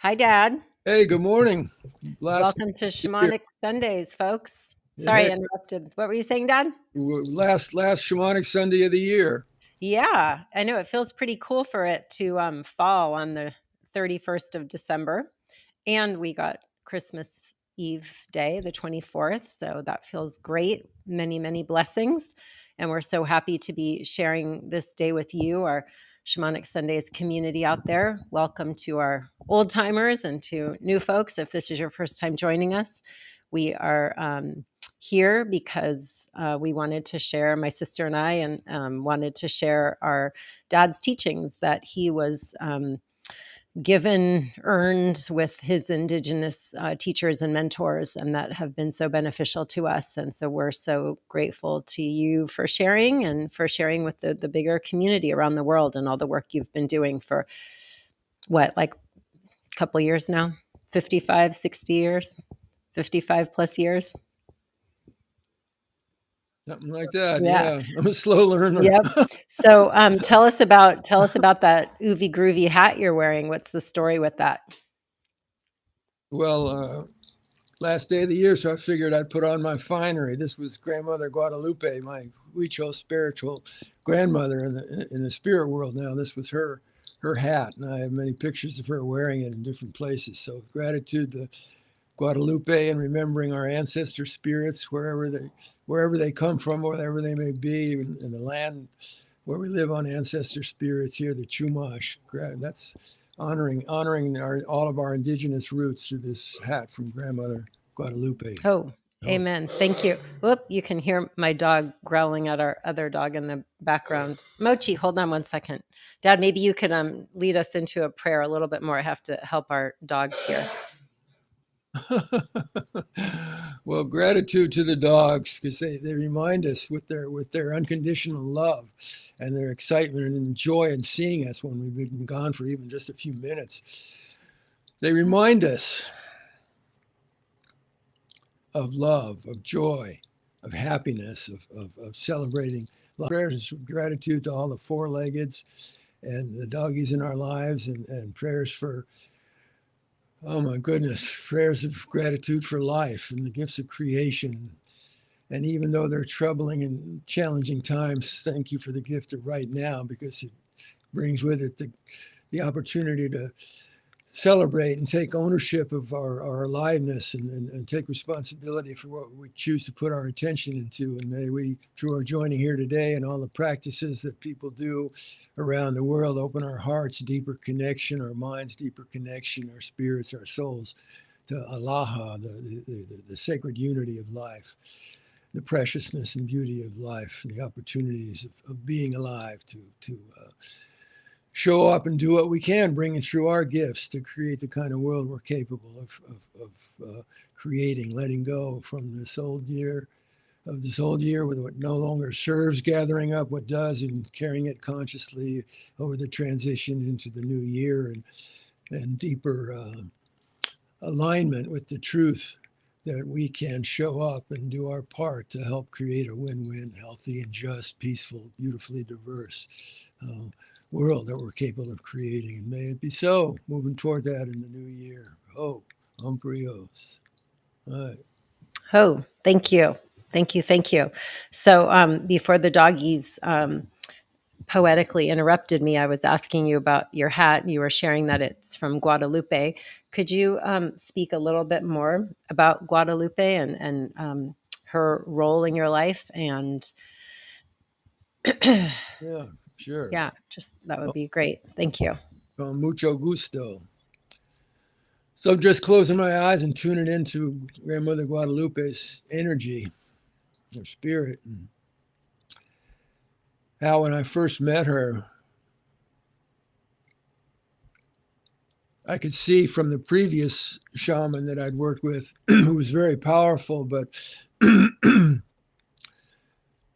Hi, Dad. Hey, good morning. Last Welcome to year, Shamanic Sundays, folks. Sorry, hey, I interrupted. What were you saying, Dad? last Shamanic Sunday of the year. Yeah, I know it feels pretty cool for it to fall on the 31st of December. And we got Christmas Eve day, the 24th. So that feels great. Many, many blessings. And we're so happy to be sharing this day with you, our Shamanic Sundays community out there. Welcome to our old timers and to new folks. If this is your first time joining us, we are here because we wanted to share, my sister and I, and wanted to share our dad's teachings that he was given, earned with his Indigenous teachers and mentors, and that have been so beneficial to us. And so we're so grateful to you for sharing and for sharing with the bigger community around the world and all the work you've been doing for like a couple years now, 55, 60 years, 55 plus years. Something like that. Yeah. Yeah, I'm a slow learner. Yep. So tell us about that oovy groovy hat you're wearing. What's the story with that? Well, last day of the year, so I figured I'd put on my finery. This was Grandmother Guadalupe, my Huichol spiritual grandmother in the spirit world. Now, this was her hat, and I have many pictures of her wearing it in different places. So, gratitude to Guadalupe and remembering our ancestor spirits wherever they come from, wherever they may be, in the land where we live on ancestor spirits here, the Chumash. That's honoring all of our indigenous roots through this hat from Grandmother Guadalupe. Oh, Oh, amen. Thank you. Whoop, you can hear my dog growling at our other dog in the background. Mochi, hold on one second. Dad, maybe you could lead us into a prayer a little bit more. I have to help our dogs here. well, gratitude to the dogs because they remind us with their unconditional love and their excitement and joy in seeing us when we've been gone for even just a few minutes. They remind us of love, of joy, of happiness, of celebrating prayers, gratitude to all the four-leggeds and the doggies in our lives, and prayers for, oh my goodness, prayers of gratitude for life and the gifts of creation. And even though they're troubling and challenging times, thank you for the gift of right now because it brings with it the opportunity to celebrate and take ownership of our aliveness and take responsibility for what we choose to put our attention into. And may we, through our joining here today and all the practices that people do around the world, open our hearts, deeper connection, our minds, deeper connection, our spirits, our souls to Allah, the sacred unity of life, the preciousness and beauty of life, and the opportunities of being alive to show up and do what we can, bringing through our gifts to create the kind of world we're capable of creating, letting go from this old year with what no longer serves, gathering up what does and carrying it consciously over the transition into the new year and deeper alignment with the truth that we can show up and do our part to help create a win-win, healthy and just, peaceful, beautifully diverse world that we're capable of creating. And may it be so, moving toward that in the new year. Oh, Umbrios. All right. Oh, thank you. Thank you. Thank you. So before the doggies poetically interrupted me, I was asking you about your hat. You were sharing that it's from Guadalupe. Could you speak a little bit more about Guadalupe and her role in your life? And Yeah, sure. yeah, just that would Oh, be great. Thank you. con mucho gusto. So I'm just closing my eyes and tuning into Grandmother Guadalupe's energy, her spirit, and how when I first met her, I could see from the previous shaman that I'd worked with, who was very powerful, but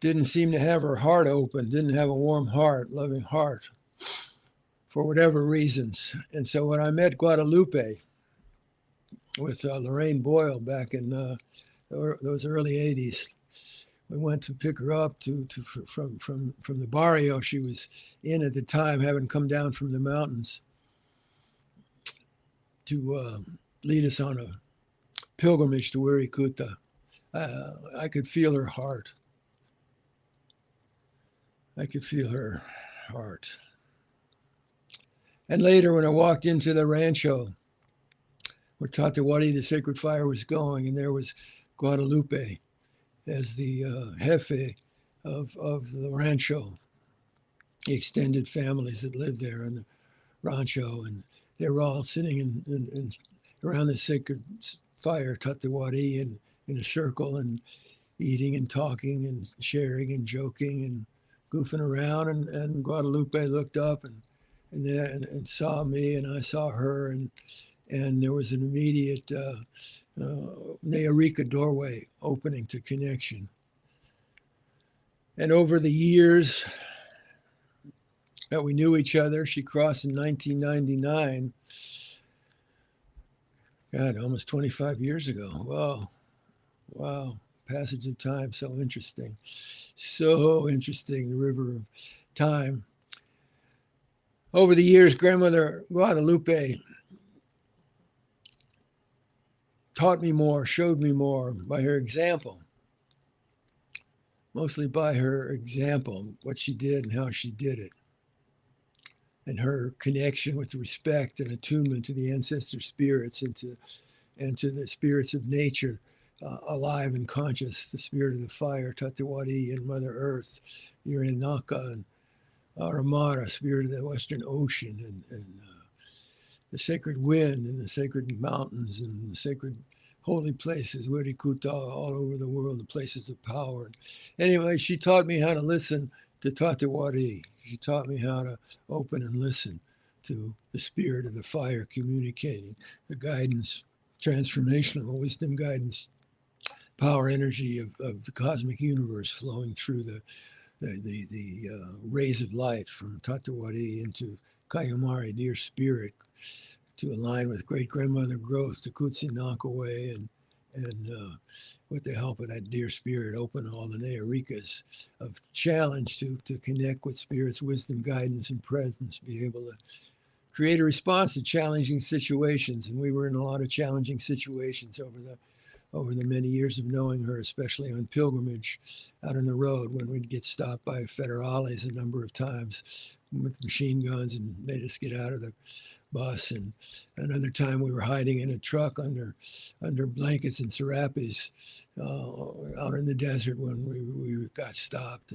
didn't seem to have her heart open, didn't have a warm heart, loving heart, for whatever reasons. And so when I met Guadalupe with Lorraine Boyle back in those early '80s, we went to pick her up from the barrio she was in at the time, having come down from the mountains to lead us on a pilgrimage to Wirikuta. I could feel her heart. I could feel her heart. And later, when I walked into the rancho where Tatewari, the sacred fire, was going, and there was Guadalupe as the jefe of the rancho, the extended families that lived there in the rancho, and they were all sitting in around the sacred fire, Tatewari, and in a circle and eating and talking and sharing and joking and goofing around. And Guadalupe looked up and saw me, and I saw her, and there was an immediate Nearika doorway opening to connection. And over the years that we knew each other, she crossed in 1999. God, almost 25 years ago. Wow. Wow. Passage of time, so interesting. So interesting, the river of time. Over the years, Grandmother Guadalupe taught me more, showed me more by her example. Mostly by her example, what she did and how she did it. And her connection with respect and attunement to the ancestor spirits and to the spirits of nature, alive and conscious, the spirit of the fire, Tatewari, and Mother Earth, Yurinaka, and Aramara, spirit of the Western Ocean, and the sacred wind, and the sacred mountains, and the sacred holy places, Wirikuta, all over the world, the places of power. Anyway, she taught me how to listen to Tatewari. She taught me how to open and listen to the spirit of the fire communicating, the guidance, transformational wisdom guidance, power energy of the cosmic universe flowing through the rays of light from Tatewari into Kayamari, dear spirit, to align with great grandmother growth to Kutsi Nakaway, and with the help of that dear spirit, open all the Nearikas of challenge to connect with spirit's wisdom, guidance, and presence, be able to create a response to challenging situations. And we were in a lot of challenging situations over the many years of knowing her, especially on pilgrimage out on the road when we'd get stopped by federales a number of times with machine guns and made us get out of the bus. And another time we were hiding in a truck under blankets and serapes out in the desert when we got stopped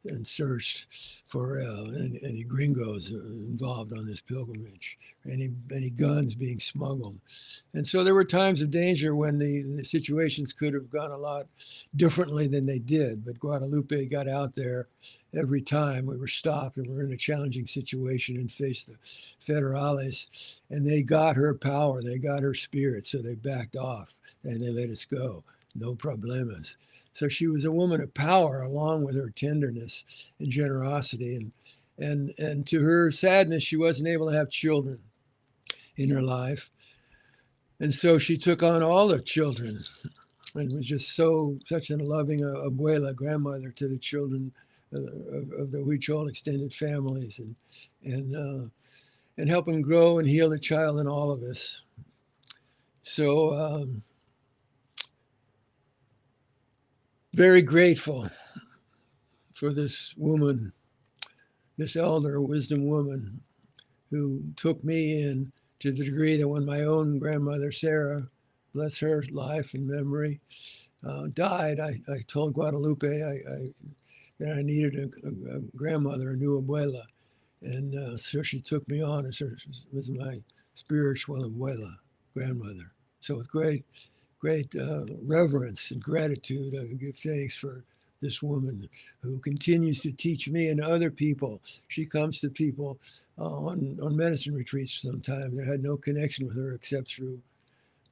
and searched for any gringos involved on this pilgrimage, any guns being smuggled. And so there were times of danger when the situations could have gone a lot differently than they did. But Guadalupe got out there every time we were stopped and we were in a challenging situation and faced the federales. And they got her power, they got her spirit, so they backed off and they let us go. No problemas. So she was a woman of power, along with her tenderness and generosity. And to her sadness, she wasn't able to have children in her life. And so she took on all the children and was just such a loving abuela, grandmother to the children of the Huichol extended families, and helping grow and heal the child in all of us. So very grateful for this woman, this elder wisdom woman, who took me in to the degree that when my own grandmother, Sarah, bless her life and memory, died, I told Guadalupe that I needed a grandmother, a new abuela. And so she took me on as her, was my spiritual abuela, grandmother. So with great reverence and gratitude, I give thanks for this woman who continues to teach me and other people. She comes to people on medicine retreats sometimes that had no connection with her except through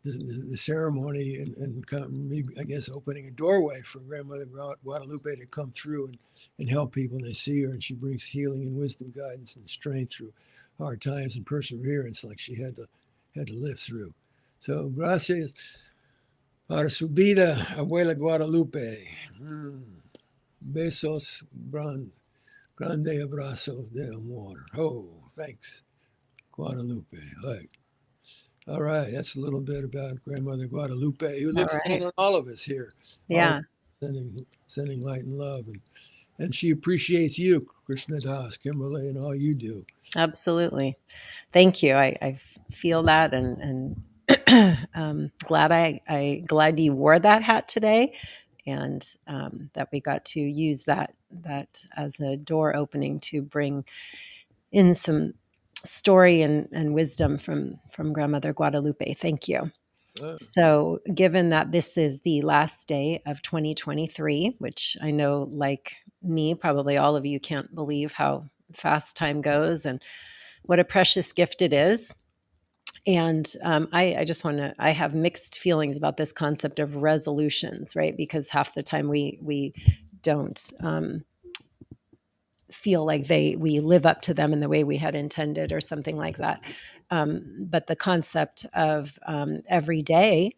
the ceremony and maybe, I guess, opening a doorway for Grandmother Guadalupe to come through and help people. And they see her, and she brings healing and wisdom, guidance, and strength through hard times and perseverance like she had to live through. So gracias para su vida, Abuela Guadalupe. Besos, grande abrazo de amor. Oh, thanks, Guadalupe. Hey. All right, that's a little bit about Grandmother Guadalupe, who All lives right. in all of us here, all of Yeah, sending light and love, and she appreciates you, Krishna Das, Kimberly, and all you do. absolutely. Thank you. I feel that, and glad glad you wore that hat today, and that we got to use that as a door opening to bring in some story and wisdom from Grandmother Guadalupe. Thank you. Uh, So, given that this is the last day of 2023, which I know, like me, probably all of you can't believe how fast time goes and what a precious gift it is. And I just want to, I have mixed feelings about this concept of resolutions, right? Because half the time we don't feel like we live up to them in the way we had intended or something like that. But the concept of every day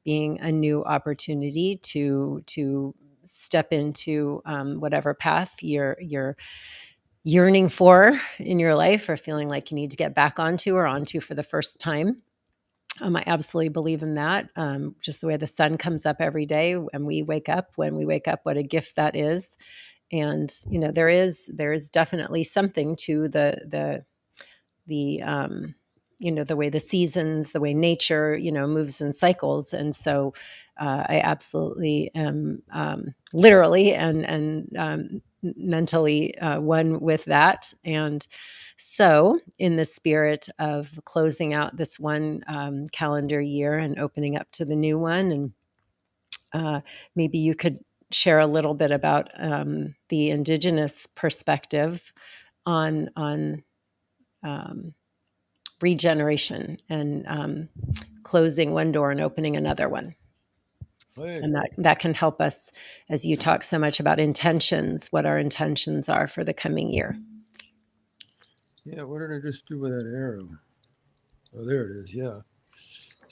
being a new opportunity to step into whatever path you're yearning for in your life or feeling like you need to get back onto or onto for the first time. I absolutely believe in that. Just the way the sun comes up every day and we wake up, when we wake up, what a gift that is. And there is definitely something to the the way the seasons, the way nature moves in cycles. And so I absolutely am literally and mentally one with that. And so, in the spirit of closing out this one calendar year and opening up to the new one, and maybe you could share a little bit about the Indigenous perspective on um, regeneration and closing one door and opening another one. hey, And that can help us, as you talk so much about intentions, what our intentions are for the coming year. yeah, what did I just do with that arrow? Oh, there it is. Yeah.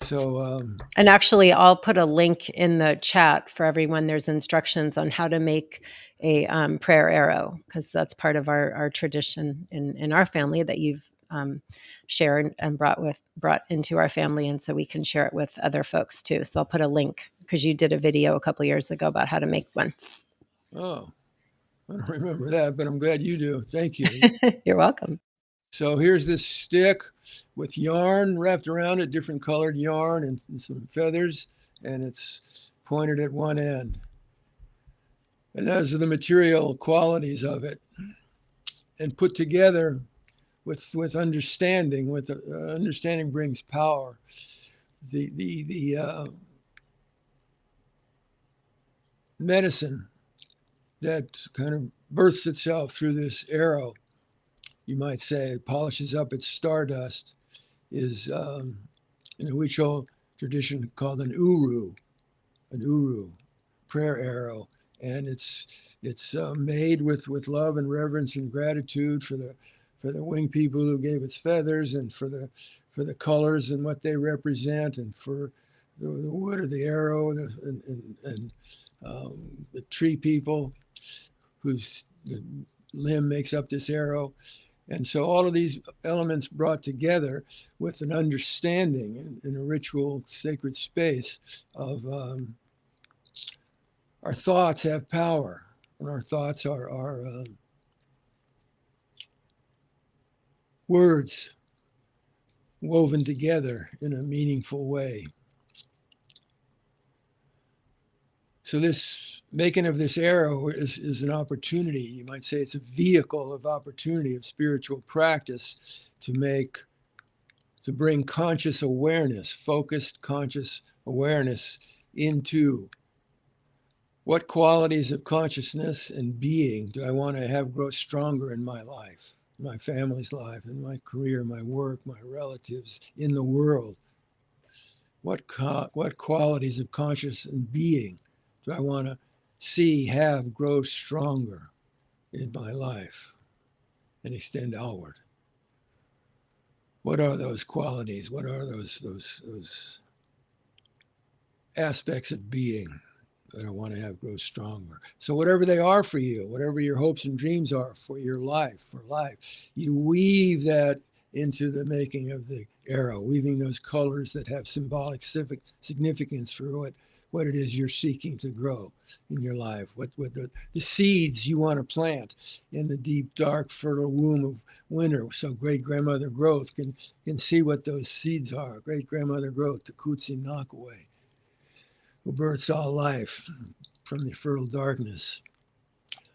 So, And actually, I'll put a link in the chat for everyone. There's instructions on how to make a prayer arrow, because that's part of our tradition in our family that you've shared and brought into our family, and so we can share it with other folks too. So I'll put a link, because you did a video a couple years ago about how to make one. oh, I don't remember that, but I'm glad you do. Thank you. You're welcome. So here's this stick with yarn wrapped around it, different colored yarn and some feathers, and it's pointed at one end. And those are the material qualities of it, and put together with understanding. With understanding brings power. The medicine that kind of births itself through this arrow, you might say, polishes up its stardust, is in the Huichol tradition called an uru, prayer arrow, and it's made with love and reverence and gratitude for the winged people who gave its feathers, and for the colors and what they represent, and for the wood of the arrow, and the tree people whose the limb makes up this arrow. And so all of these elements brought together with an understanding in a ritual sacred space of our thoughts have power, and our thoughts are words woven together in a meaningful way. So this making of this arrow is an opportunity. You might say it's a vehicle of opportunity, of spiritual practice to bring conscious awareness, focused conscious awareness into what qualities of consciousness and being do I want to have grow stronger in my life, my family's life, in my career, my work, my relatives, in the world. What qualities of conscious and being do I want to see have grow stronger in my life and extend outward? What are those qualities? What are those aspects of being that I want to have grow stronger? So whatever they are for you, whatever your hopes and dreams are for your life, you weave that into the making of the arrow, weaving those colors that have symbolic significance for what it is you're seeking to grow in your life, what the seeds you want to plant in the deep, dark, fertile womb of winter. So great grandmother growth can see what those seeds are. Great grandmother growth, the Kutsi Knockaway, who births all life from the fertile darkness,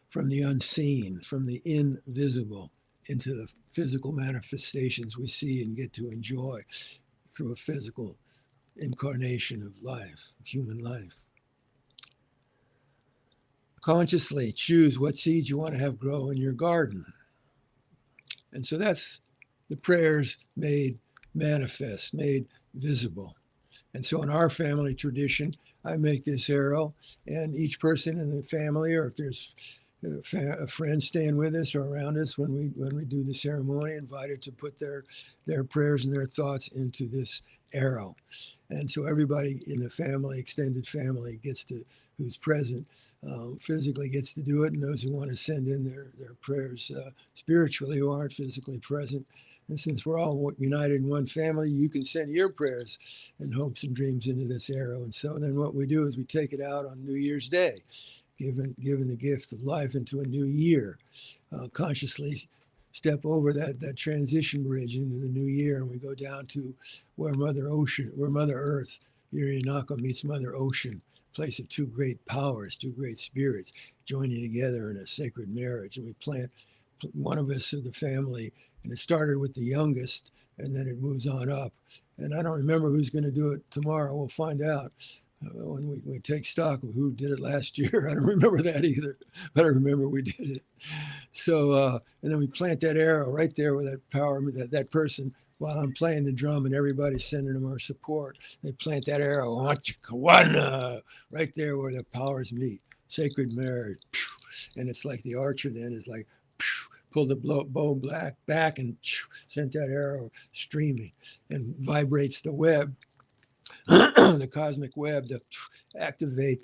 from the unseen, from the invisible, into the physical manifestations we see and get to enjoy through a physical incarnation of life, of human life. Consciously choose what seeds you want to have grow in your garden. And so that's the prayers made manifest, made visible. And so in our family tradition, I make this arrow, and each person in the family, or if there's a friend staying with us or around us when we do the ceremony, invited to put their prayers and their thoughts into this arrow. And so everybody in the family, extended family, who's present physically gets to do it, and those who want to send in their prayers spiritually who aren't physically present. And since we're all united in one family, you can send your prayers and hopes and dreams into this arrow. And so then what we do is we take it out on New Year's Day, given the gift of life into a new year, consciously step over that transition bridge into the new year, and we go down to where Mother Earth, Yurinaka meets Mother Ocean, place of two great powers, two great spirits joining together in a sacred marriage. And we plant one of us of the family, and it started with the youngest, and then it moves on up. And I don't remember who's going to do it tomorrow. We'll find out when we take stock of who did it last year. I don't remember that either, but I remember we did it. So, and then we plant that arrow right there with that power, that person, while I'm playing the drum and everybody's sending them our support. They plant that arrow, right there where the powers meet. Sacred marriage. And it's like the archer then is like, pulled the bow back and sent that arrow streaming and vibrates the web, the cosmic web, to activate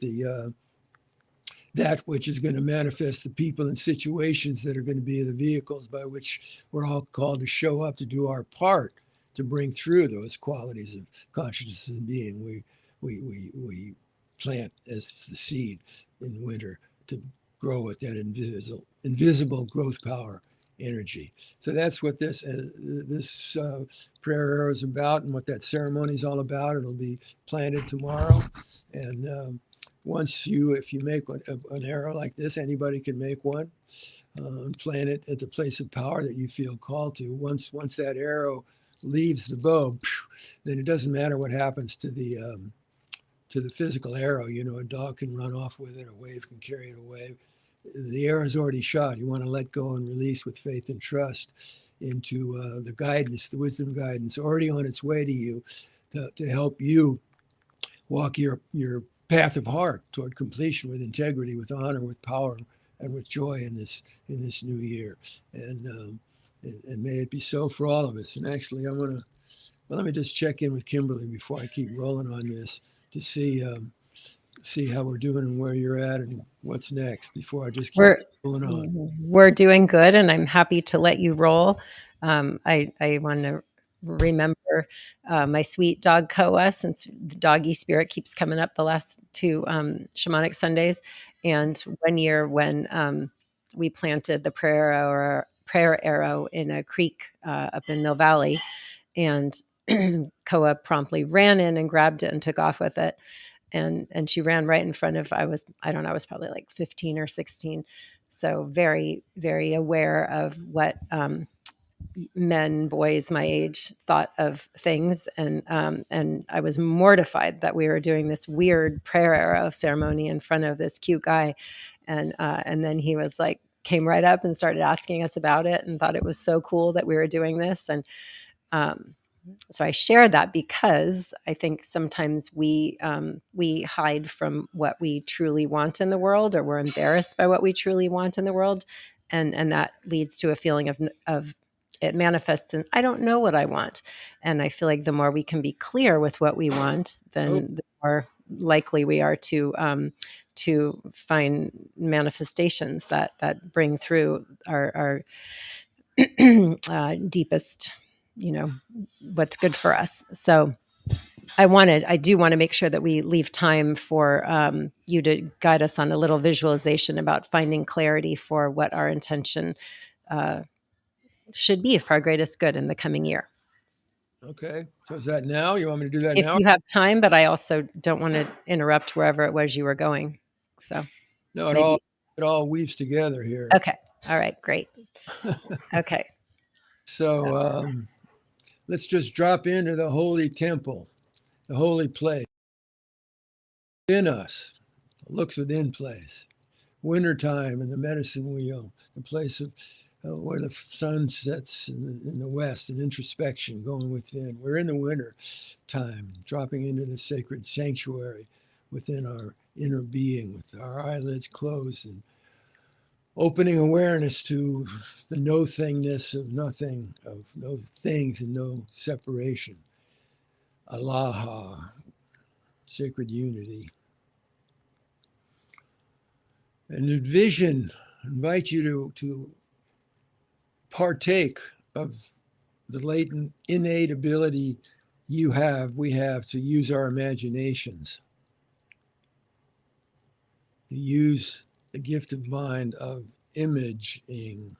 that which is going to manifest the people and situations that are going to be the vehicles by which we're all called to show up to do our part to bring through those qualities of consciousness and being. We plant as the seed in winter to grow with that invisible growth power energy. So that's what this prayer arrow is about, and what that ceremony is all about. It'll be planted tomorrow, and if you make an arrow like this, anybody can make one, plant it at the place of power that you feel called to. Once that arrow leaves the bow, then it doesn't matter what happens to the physical arrow. A dog can run off with it, a wave can carry it away. The arrow is already shot. You want to let go and release with faith and trust into the guidance, the wisdom guidance already on its way to you, to help you walk your path of heart toward completion with integrity, with honor, with power, and with joy in this new year. And may it be so for all of us. And actually, let me just check in with Kimberly before I keep rolling on this to see how we're doing and where you're at and what's next before I just keep going on. We're doing good, and I'm happy to let you roll. I want to remember my sweet dog Koa, since the doggy spirit keeps coming up the last two Shamanic Sundays. And one year when we planted the prayer arrow in a creek up in Mill Valley, and Koa promptly ran in and grabbed it and took off with it. And she ran right in front of, I was probably like 15 or 16. So very, very aware of what boys my age thought of things. And I was mortified that we were doing this weird prayer arrow ceremony in front of this cute guy. And then he was like, came right up and started asking us about it and thought it was so cool that we were doing this. And so I share that because I think sometimes we hide from what we truly want in the world, or we're embarrassed by what we truly want in the world, and that leads to a feeling of it manifests in, I don't know what I want. And I feel like the more we can be clear with what we want, then the more likely we are to find manifestations that bring through our deepest what's good for us. So I do want to make sure that we leave time for you to guide us on a little visualization about finding clarity for what our intention should be for our greatest good in the coming year. Okay. So is that now? You want me to do that If now? you have time, but I also don't want to interrupt wherever it was you were going. So No, it all maybe, it all weaves together here. okay. All right, great. Okay. So, So let's just drop into the holy temple, the holy place in us. Looks within place. Wintertime and the medicine wheel, the place of where the sun sets in the west and introspection going within. We're in the winter time, dropping into the sacred sanctuary within our inner being with our eyelids closed and opening awareness to the no thingness of nothing, of no things and no separation. Alaha, sacred unity. And envision, invite you to partake of the latent, innate ability we have to use our imaginations, to use the gift of mind of imaging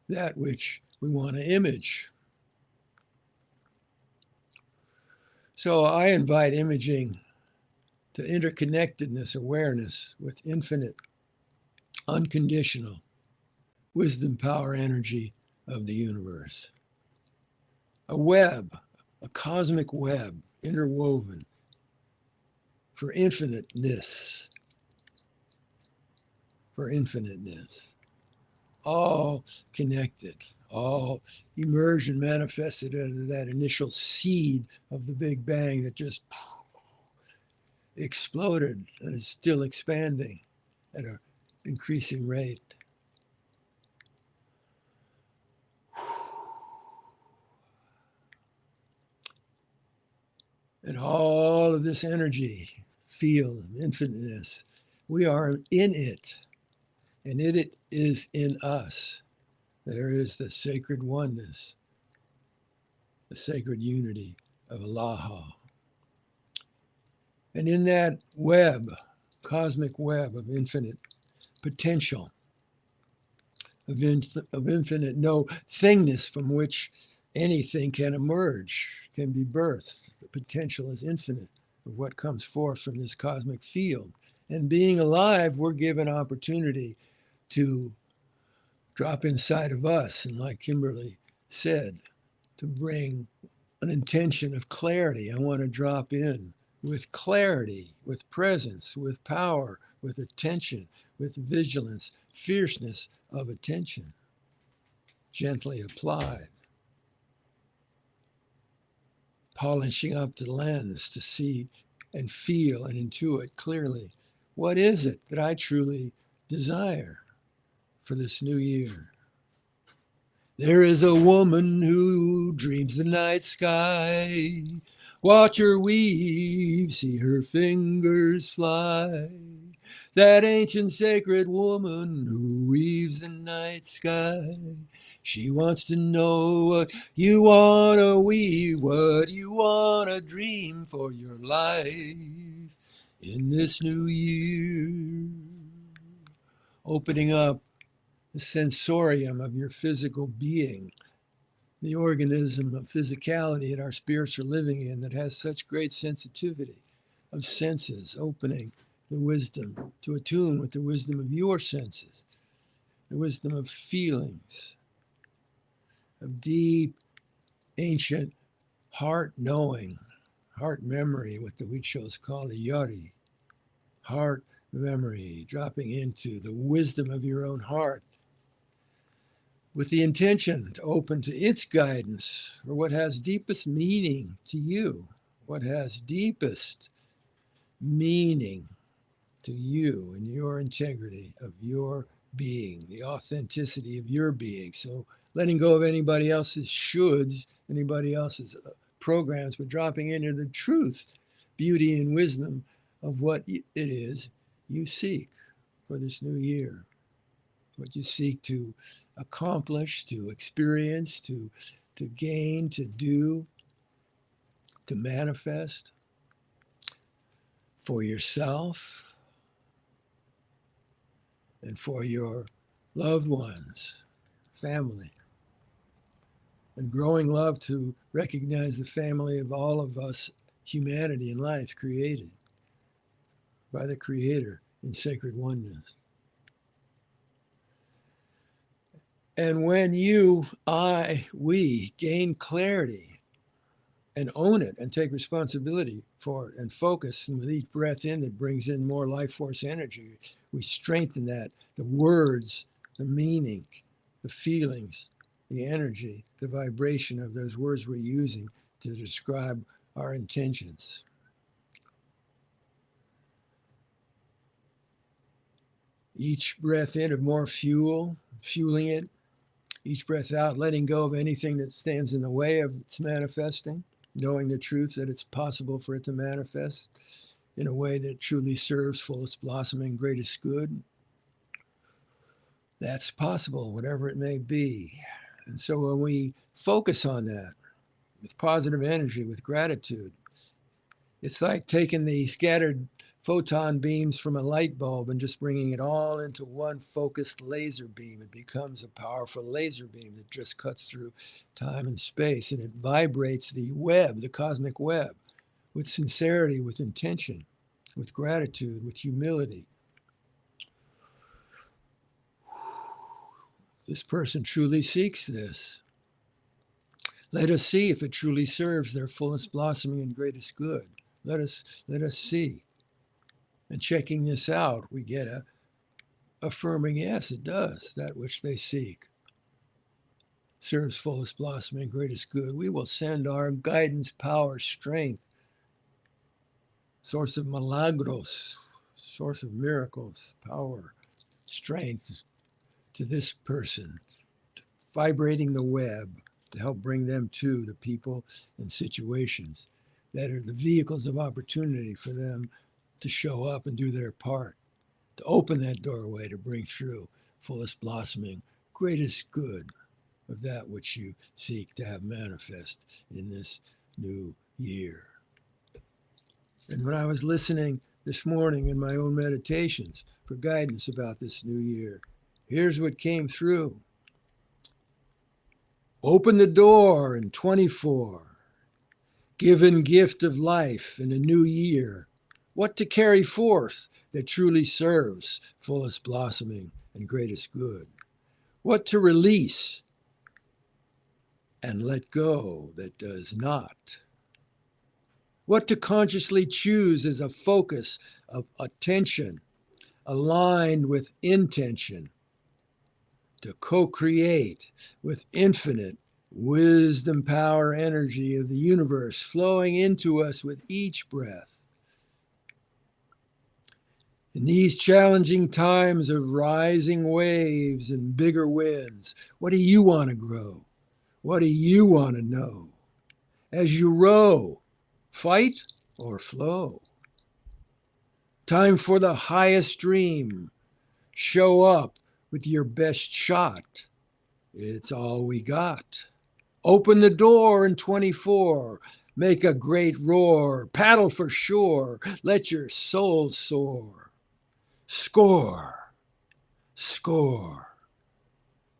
that which we want to image. So I invite imaging to interconnectedness awareness with infinite, unconditional wisdom, power, energy of the universe. A web, a cosmic web interwoven for infiniteness, for infiniteness, all connected, all emerged and manifested out of that initial seed of the Big Bang that just exploded and is still expanding at an increasing rate. And all of this energy, field, infiniteness, we are in it, and it is in us. There is the sacred oneness, the sacred unity of Allaha. And in that web, cosmic web of infinite potential, of infinite no thingness from which anything can emerge, can be birthed. The potential is infinite of what comes forth from this cosmic field. And being alive, we're given opportunity to drop inside of us. And like Kimberly said, to bring an intention of clarity. I want to drop in with clarity, with presence, with power, with attention, with vigilance, fierceness of attention, gently applied, polishing up the lens to see and feel and intuit clearly. What is it that I truly desire for this new year? There is a woman who dreams the night sky. Watch her weave, see her fingers fly. That ancient sacred woman who weaves the night sky. She wants to know what you want to weave, what you want to dream for your life in this new year. Opening up the sensorium of your physical being, the organism of physicality that our spirits are living in that has such great sensitivity of senses, opening the wisdom to attune with the wisdom of your senses, the wisdom of feelings, of deep, ancient heart knowing, heart memory, what the Huichos call the yori, heart memory, dropping into the wisdom of your own heart with the intention to open to its guidance for what has deepest meaning to you, what has deepest meaning to you and your integrity of your being, the authenticity of your being. So letting go of anybody else's shoulds, anybody else's programs, but dropping into the truth, beauty, and wisdom of what it is you seek for this new year, what you seek to accomplish, to experience, to to gain, to do, to manifest for yourself and for your loved ones, family, and growing love to recognize the family of all of us, humanity and life created by the Creator in sacred oneness. And when you, I, we gain clarity and own it and take responsibility for it and focus, and with each breath in that brings in more life force energy, we strengthen that, the words, the meaning, the feelings, the energy, the vibration of those words we're using to describe our intentions. Each breath in of more fuel, fueling it. Each breath out, letting go of anything that stands in the way of its manifesting, knowing the truth that it's possible for it to manifest in a way that truly serves fullest blossoming, greatest good. That's possible, whatever it may be. And so when we focus on that with positive energy, with gratitude, it's like taking the scattered photon beams from a light bulb and just bringing it all into one focused laser beam. It becomes a powerful laser beam that just cuts through time and space, and it vibrates the web, the cosmic web, with sincerity, with intention, with gratitude, with humility. This person truly seeks this. Let us see if it truly serves their fullest blossoming and greatest good. Let us see. And checking this out, we get a affirming, yes, it does. That which they seek serves fullest blossoming, greatest good. We will send our guidance, power, strength, source of milagros, source of miracles, power, strength to this person, vibrating the web to help bring them to the people and situations that are the vehicles of opportunity for them to show up and do their part, to open that doorway to bring through fullest blossoming, greatest good of that which you seek to have manifest in this new year. And when I was listening this morning in my own meditations for guidance about this new year, here's what came through. Open the door in 24. Given gift of life in a new year. What to carry forth that truly serves fullest blossoming and greatest good. What to release and let go that does not. What to consciously choose as a focus of attention, aligned with intention, to co-create with infinite wisdom, power, energy of the universe flowing into us with each breath. In these challenging times of rising waves and bigger winds, what do you want to grow? What do you want to know? As you row, fight or flow? Time for the highest dream. Show up with your best shot. It's all we got. Open the door in 24. Make a great roar. Paddle for shore. Let your soul soar. Score. Score.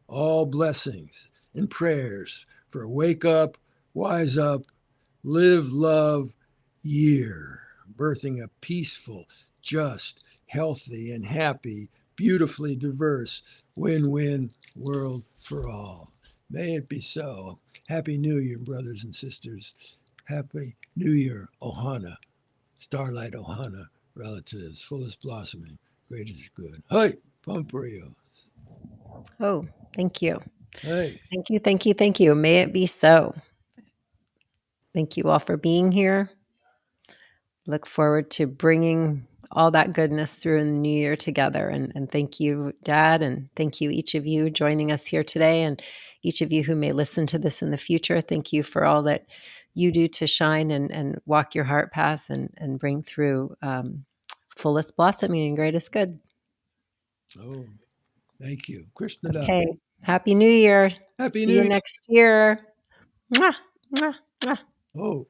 All blessings and prayers for a wake up, wise up, live, love year, birthing a peaceful, just, healthy, and happy, beautifully diverse, win-win world for all. May it be so. Happy New Year, brothers and sisters. Happy New Year, Ohana, Starlight Ohana, relatives, fullest blossoming, greatest good. Hey, Pomperio. Oh, thank you. Hey. Thank you, thank you, thank you. May it be so. Thank you all for being here. Look forward to bringing all that goodness through in the new year together. And thank you, Dad, and thank you, each of you joining us here today, and each of you who may listen to this in the future. Thank you for all that you do to shine and walk your heart path and bring through fullest blossoming and greatest good. Oh, thank you. Krishna. Okay. Happy New Year. Happy See New you Year. next year. Mwah, mwah, mwah. Oh.